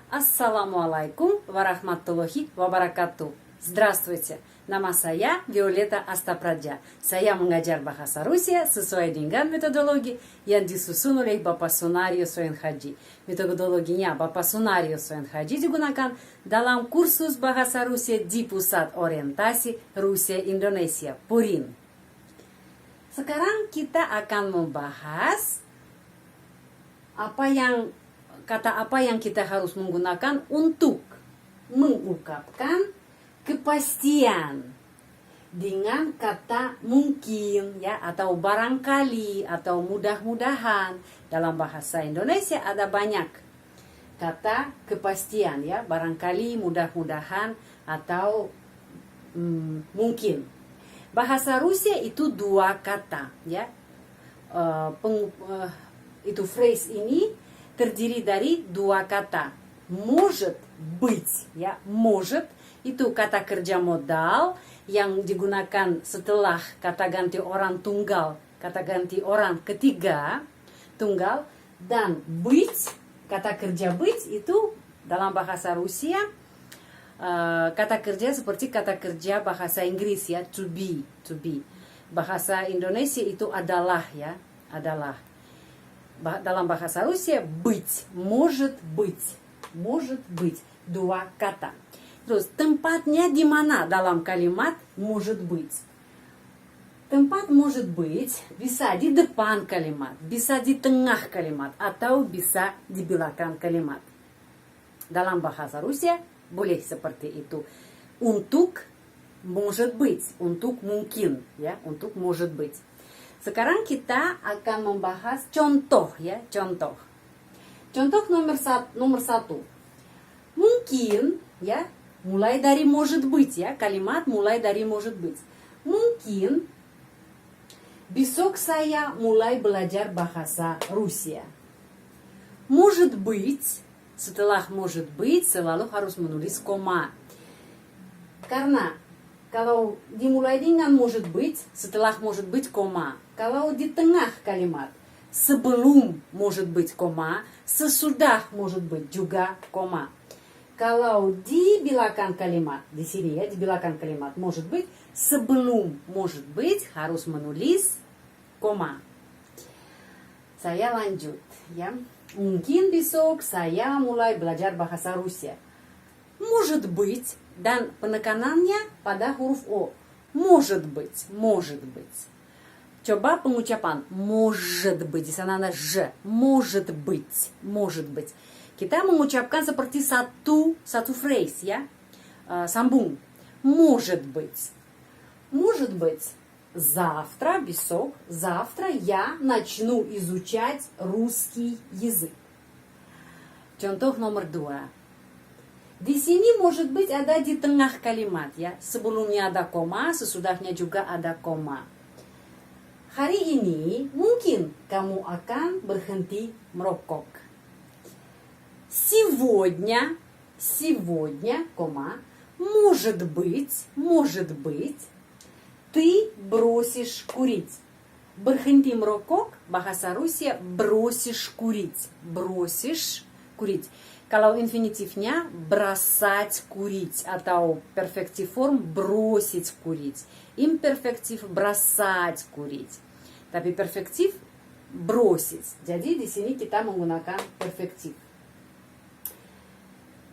Assalamualaikum warahmatullahi wabarakatuh. Здравствуйте, nama saya Violeta Astapradja. Saya mengajar bahasa Rusia sesuai dengan metodologi yang disusun oleh Bapak Sunario Soen Haji. Metodologinya Bapak Sunario Soen Haji digunakan dalam kursus bahasa Rusia di Pusat Orientasi Rusia Indonesia, PURIN. Sekarang kita akan membahas kata apa yang kita harus menggunakan untuk mengungkapkan kepastian dengan kata mungkin ya, atau barangkali atau mudah-mudahan. Dalam bahasa Indonesia ada banyak kata kepastian ya, barangkali, mudah-mudahan atau mungkin. Bahasa Rusia itu dua kata ya. Itu phrase ini terdiri dari dua kata. Может быть, ya, может itu kata kerja modal yang digunakan setelah kata ganti orang tunggal, kata ganti orang ketiga tunggal, dan быть, kata kerja быть itu dalam bahasa Rusia kata kerja seperti kata kerja bahasa Inggris ya, to be. Bahasa Indonesia itu adalah ya, adalah. Dalam bahasa Rusia быть, может быть, dua kata. Terus tempatnya di mana dalam kalimat может быть? Tempat может быть bisa di depan kalimat, bisa di tengah kalimat, atau bisa di belakang kalimat. Dalam bahasa Rusia boleh seperti itu. Untuk может быть, untuk mungkin ya, untuk может быть. Sekarang kita akan membahas contoh ya, contoh. Contoh nomor satu. Mungkin ya, mulai dari может быть ya, kalimat mulai dari может быть. Mungkin besok saya mulai belajar bahasa Rusia. Может быть, setelah может быть selalu harus menulis koma. Karena kalau dimulai dengan может быть, setelah может быть koma. Kalau di tengah kalimat, sebelum может быть koma, sesudah может быть juga koma. Kalau di belakang kalimat, di sini ya, di belakang kalimat может быть, sebelum может быть harus menulis koma. Saya lanjut ya. Mungkin besok saya mulai belajar bahasa Rusia. Может быть, dan penekanannya pada huruf O. Может быть, может быть. Coba pengucapan может быть, di sana ada ж. Может быть, может быть. Kita mengucapkan seperti satu phrase ya, sambung. Может быть. Может быть, завтра, besok, завтра я начну изучать русский язык. Contoh nomor 2. Di sini может быть ada di tengah kalimat ya. Sebelumnya ada koma, sesudahnya juga ada koma. Hari ini mungkin kamu akan berhenti merokok. Сегодня, кома, может быть, ты бросишь курить. Berhenti merokok, bahasa Rusia бросишь курить. Бросишь курить. Kalau infinitifnya бросать курить atau perfective form бросить курить. Imperfektif бросать курить. Tapi perfektif бросить. Jadi di sini kita menggunakan perfektif.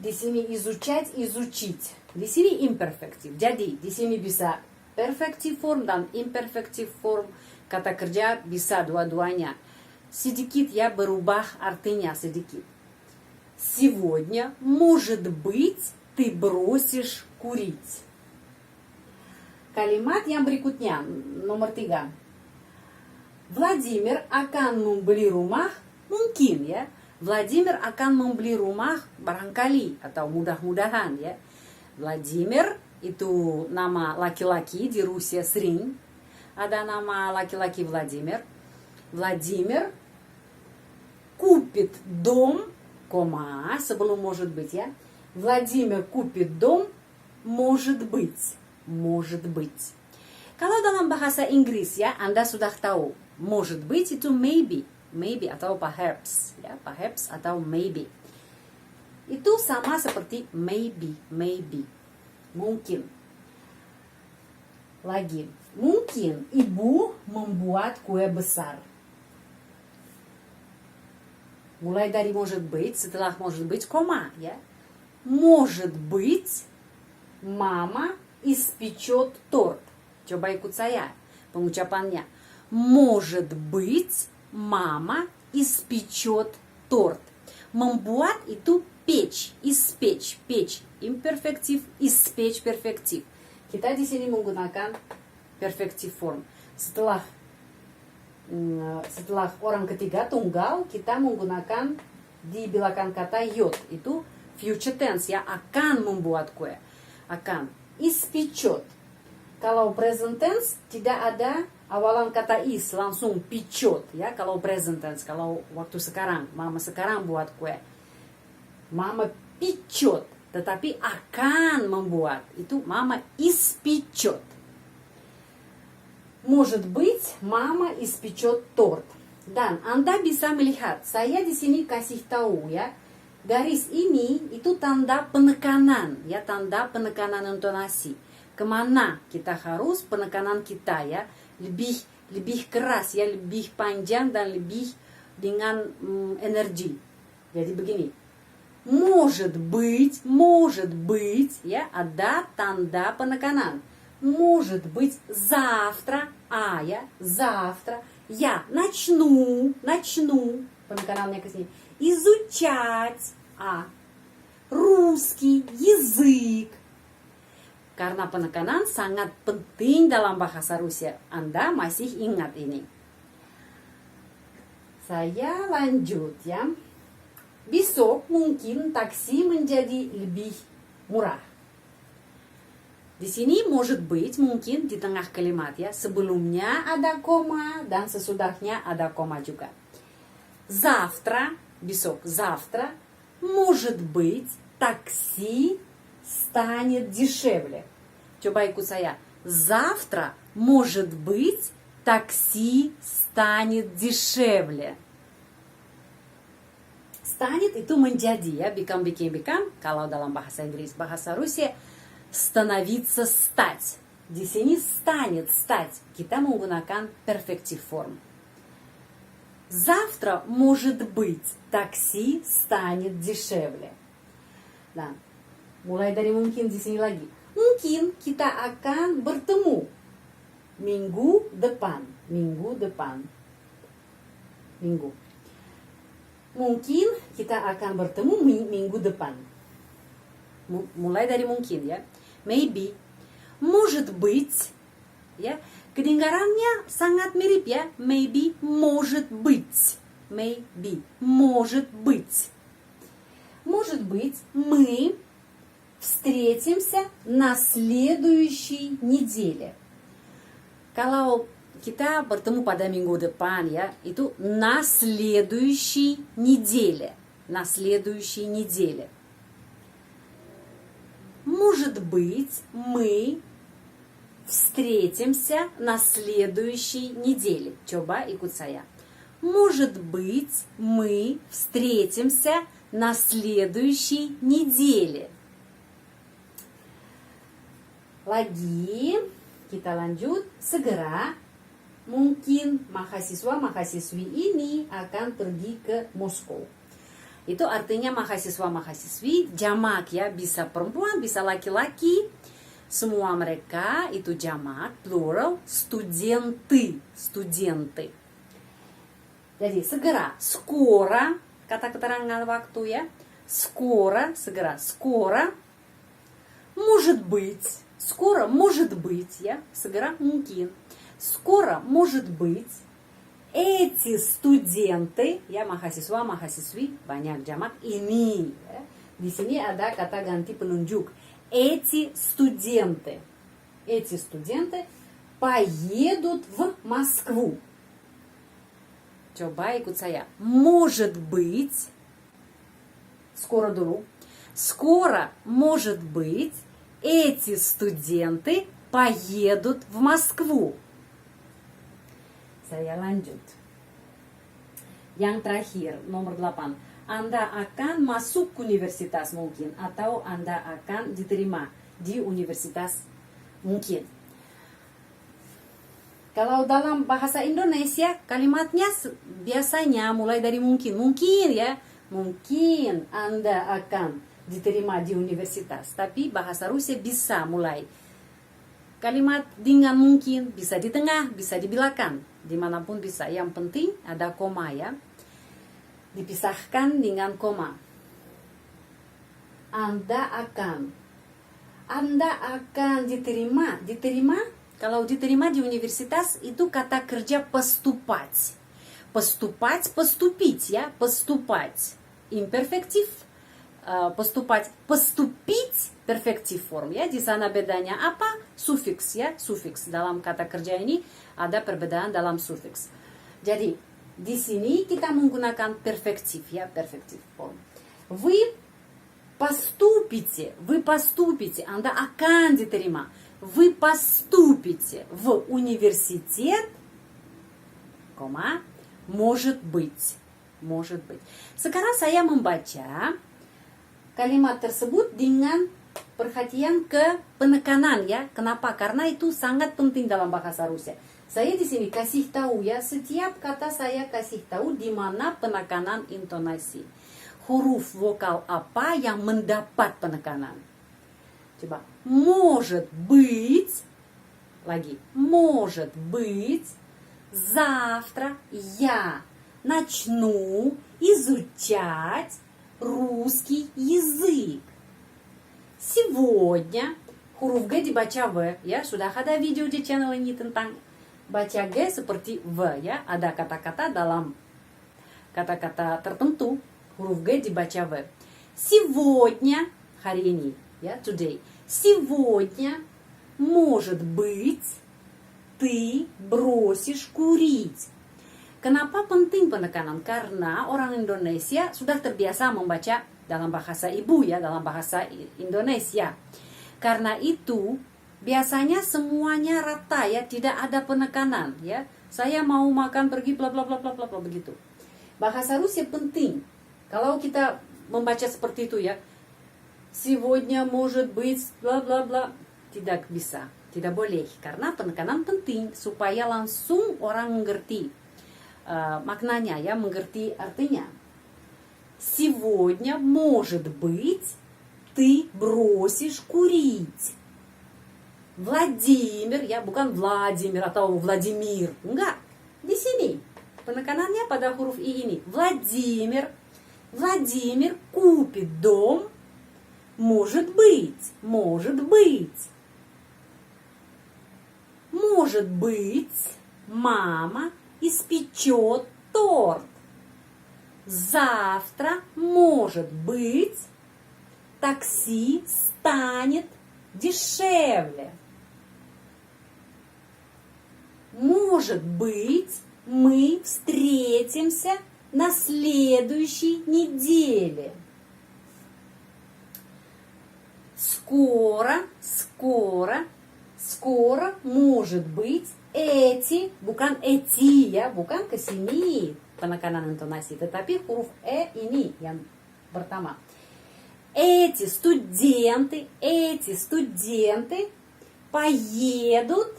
Di sini изучать, изучить. Di sini imperfektif. Jadi di sini bisa perfective form dan imperfective form. Kata kerja bisa dua-duanya. Sedikit ya, berubah artinya sedikit. Сегодня, может быть, ты бросишь курить. Kalimat yang berikutnya, nomor 3. Vladimir akan membeli rumah, mungkin ya. Vladimir akan membeli rumah barangkali atau mudah-mudahan ya. Vladimir itu nama laki-laki di Rusia sering. Ada nama laki-laki Vladimir. Vladimir купит дом, кома, sebelum может быть ya. Vladimir купит дом, может быть. Kalau dalam bahasa Inggris ya, Anda sudah tahu. Может быть itu maybe atau perhaps ya, perhaps atau maybe. Itu sama seperti maybe, mungkin. Lagi, mungkin ibu membuat kue besar. Mulai dari может быть, setelah может быть, кома, ya. Может быть, mama испечет торт. Coba ikut saya pengucapannya. Может быть, мама испечет торт. Membuat itu печь, испечь, печь, imperfektif, испечь, перфектив. Kita di sini menggunakan perfective form. Setelah orang ketiga tunggal, kita menggunakan di belakang kata yot. Itu future tense, ya, akan membuat kue. Akan. Испечет. Kalau present tense tidak ada awalan kata is, langsung pichot, ya. Kalau present tense, kalau waktu sekarang, mama sekarang buat kue. Mama pichot, tetapi akan membuat. Itu mama испечет. Может быть, mama испечет торт. Dan Anda bisa melihat, saya di sini kasih tahu, ya. Garis ini itu tanda penekanan, ya, tanda penekanan intonasi. Kemana kita harus penekanan kita, ya, lebih keras, ya, lebih panjang dan lebih dengan energi. Jadi begini, может быть, ya, ada tanda penekanan. Может быть, завтра, я, завтра, я начну, penеkanannya ke sini, изучать, русский язык. Karena penekanan sangat penting dalam bahasa Rusia. Anda masih ingat ini. Saya lanjut, ya. Besok mungkin taksi menjadi lebih murah. Di sini может быть, mungkin di tengah kalimat, ya. Sebelumnya ada koma dan sesudahnya ada koma juga. Завтра, besok, завтра, может быть, такси станет дешевле. Coba ikut saya. Завтра, может быть, такси станет дешевле. Станет itu menjadi, ya, become. Kalau dalam bahasa Inggris, bahasa Rusia, становиться, стать. Di sini станет, стать. Kita menggunakan perfective form. Завтра, может быть, такси станет дешевле. Nah, mulai dari mungkin di sini lagi. Mungkin kita akan bertemu minggu depan. Mungkin kita akan bertemu minggu depan. Mulai dari mungkin, ya. Maybe, может быть, ya. Kedengarannya sangat mirip, ya. Maybe, может быть. Может быть, мы встретимся на следующей неделе. Kalau kita bertemu pada minggu depan, ya, itu на следующей неделе. Может быть, мы встретимся на следующей неделе. Coba ikut saya. Может быть, мы встретимся на следующей неделе. Lagi, kita lanjut. Segera, mungkin mahasiswa-mahasiswi ini akan pergi ke Moskow. Itu artinya mahasiswa-mahasiswi jamak, ya, bisa perempuan, bisa laki-laki. Semua mereka itu jamak, plural, студенты. Jadi segera, skora, kata keterangan waktu, ya. Skora, segera, skora. Может быть, скоро может быть, ya. Segera mungkin. Скоро может быть. Эти студенты, ya, mahasiswa-mahasiswi, banyak jamak ini, ya. Di sini ada kata ganti penunjuk. Эти студенты поедут в Москву. Coba ikut saya. Может быть, скоро dulu. Скоро, может быть, эти студенты поедут в Москву. Saya lanjut. Yang terakhir, nomor 8. Anda akan masuk universitas mungkin, atau Anda akan diterima di universitas mungkin. Kalau dalam bahasa Indonesia kalimatnya biasanya mulai dari mungkin ya, mungkin Anda akan diterima di universitas. Tapi bahasa Rusia bisa mulai kalimat dengan mungkin, bisa di tengah, bisa di belakang, dimanapun bisa. Yang penting ada koma ya, dipisahkan dengan koma. Anda akan diterima. Kalau diterima di universitas itu kata kerja поступать. Поступить ya, поступать imperfektif, поступить perfektif form ya. Di sana bedanya apa? Sufiks ya, sufiks. Dalam kata kerja ini ada perbedaan dalam sufiks. Jadi di sini kita menggunakan perfektif ya, perfektif form. Вы поступите, Anda akan diterima. Вы поступите в университет, может быть. Sekarang saya membaca kalimat tersebut dengan perhatian ke penekanan ya. Kenapa? Karena itu sangat penting dalam bahasa Rusia. Saya di sini kasih tahu ya, setiap kata saya kasih tahu di mana penekanan intonasi. Huruf vokal apa yang mendapat penekanan. Coba. Может быть. Lagi. Может быть. Завтра я начну изучать русский язык. Сегодня huruf G dibaca V ya. Sudah ada video di channel ini tentang baca G seperti V ya. Ada kata-kata dalam kata-kata tertentu huruf G dibaca V. Сегодня hari ini ya, today. Сегодня, может быть, ты бросишь курить. Kenapa penting penekanan? Karena orang Indonesia sudah terbiasa membaca dalam bahasa ibu ya, dalam bahasa Indonesia. Karena itu biasanya semuanya rata ya, tidak ada penekanan ya. Saya mau makan pergi bla bla bla bla bla begitu. Bahasa Rusia penting. Kalau kita membaca seperti itu ya, сегодня может быть bla bla bla, tidak bisa, tidak boleh, karena penekanan penting supaya langsung orang mengerti maknanya ya, mengerti artinya. Сегодня, может быть, ты бросишь курить. Владимир, ya, bukan Vladimir atau Vladimir, enggak. Di sini penekanannya pada huruf I ini. Владимир купит дом. Может быть. Может быть, мама испечет торт. Завтра, может быть, такси станет дешевле. Может быть, мы встретимся на следующей неделе. Скоро, может быть, эти, bukan эти ya, bukan kesini penekanan intonasi, tetapi huruf E ini yang pertama. Эти студенты поедут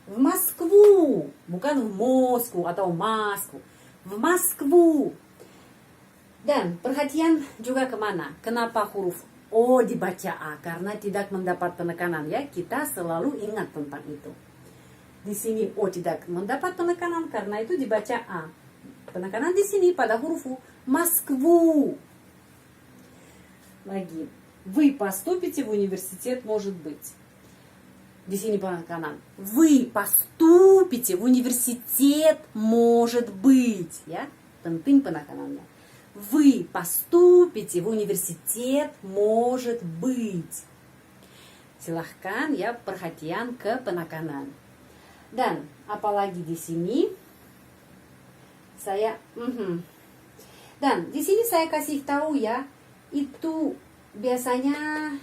в Москву, bukan в Москву atau Москву, в Москву. Dan perhatian juga kemana? Kenapa huruf O dibaca A? Karena tidak mendapat penekanan ya. Kita selalu ingat tentang itu. Di sini O tidak mendapat penekanan karena itu dibaca A. Penekanan di sini pada huruf U. Москву. Lagi. Вы поступите в университет, может быть. Di sini penekanan. Вы поступите в университет, может быть. Ya. Penting penekanannya. Вы поступите в университет, может быть. Silahkan ya, perhatian ke penekanan. Dan apalagi di sini saya Dan di sini saya kasih tahu ya, itu biasanya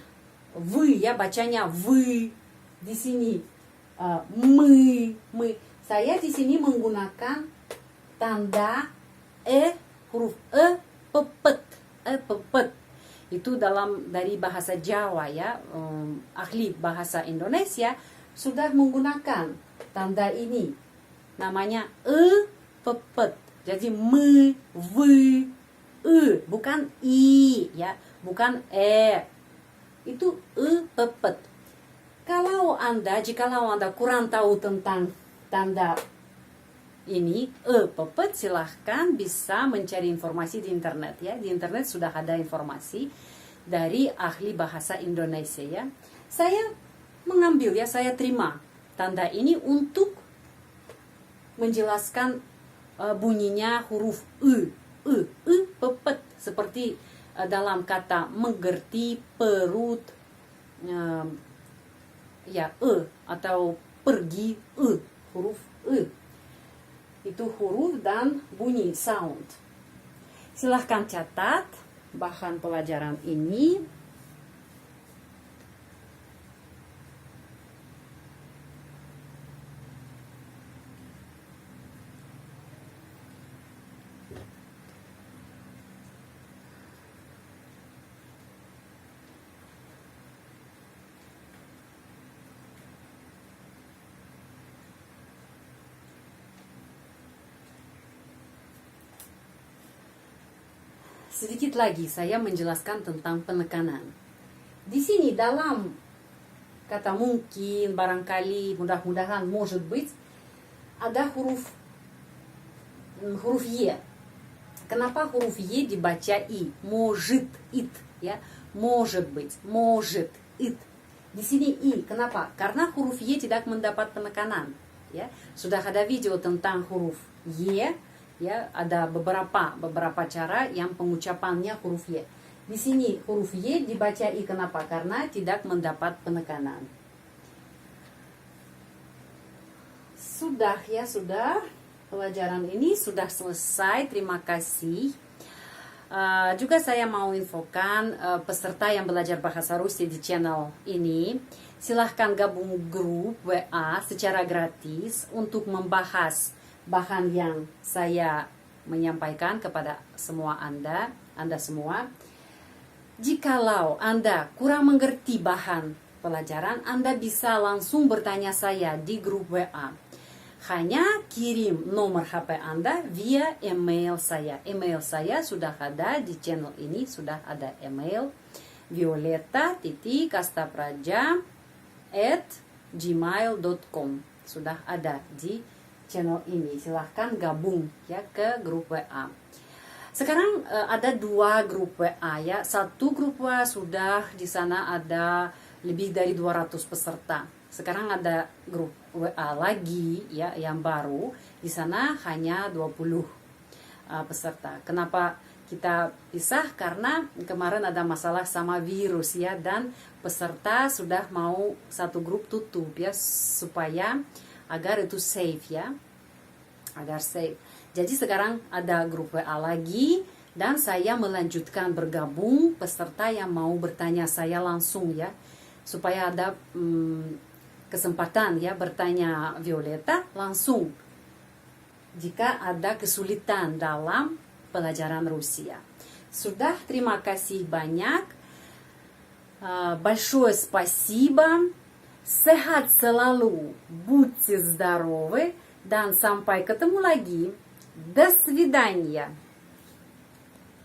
вы ya, bacanya вы. Di sini мы. Saya di sini menggunakan tanda huruf pepet pepet. Itu dari bahasa Jawa ya, ahli bahasa Indonesia sudah menggunakan tanda ini. Namanya pepet. Jadi bukan i ya, bukan Itu pepet. Jikalau Anda kurang tahu tentang tanda ini pepet, silahkan bisa mencari informasi di internet ya. Di internet sudah ada informasi dari ahli bahasa Indonesia ya. Saya mengambil ya, saya terima tanda ini untuk menjelaskan bunyinya huruf pepet, seperti dalam kata mengerti, perut, atau pergi, huruf itu huruf dan bunyi sound. Silahkan catat bahan pelajaran ini. Sedikit lagi saya menjelaskan tentang penekanan. Di sini dalam kata mungkin, barangkali, mudah-mudahan, может быть, ada huruf Y. Kenapa huruf Y dibaca I? Может it ya. Может быть, может it. Di sini I. Kenapa? Karena huruf Y tidak mendapat penekanan ya. Sudah ada video tentang huruf Y. Ya, ada beberapa cara yang pengucapannya huruf Y. Di sini huruf Y dibaca I. Kenapa? Karena tidak mendapat penekanan. Sudah. Pelajaran ini sudah selesai. Terima kasih. Juga saya mau infokan peserta yang belajar bahasa Rusia di channel ini. Silahkan gabung grup WA secara gratis untuk membahas bahan yang saya menyampaikan kepada semua Anda semua. Jikalau Anda kurang mengerti bahan pelajaran, Anda bisa langsung bertanya saya di grup WA. Hanya kirim nomor HP Anda via email saya. Email saya sudah ada di channel ini, sudah ada email violeta.kastapraja@gmail.com. Sudah ada di channel ini. Silahkan gabung ya ke grup WA. Sekarang ada 2 grup WA ya. Satu grup WA sudah di sana ada lebih dari 200 peserta. Sekarang ada grup WA lagi ya yang baru. Di sana hanya 20 peserta. Kenapa kita pisah? Karena kemarin ada masalah sama virus ya, dan peserta sudah mau satu grup tutup ya, supaya agar itu safe ya, agar safe. Jadi sekarang ada grup WA lagi, dan saya melanjutkan bergabung peserta yang mau bertanya saya langsung ya, supaya ada kesempatan ya bertanya Violeta langsung jika ada kesulitan dalam pelajaran Rusia. Sudah, terima kasih banyak. Большое спасибо. Sehat selalu, будьте здоровы, dan sampai ketemu lagi. До свидания.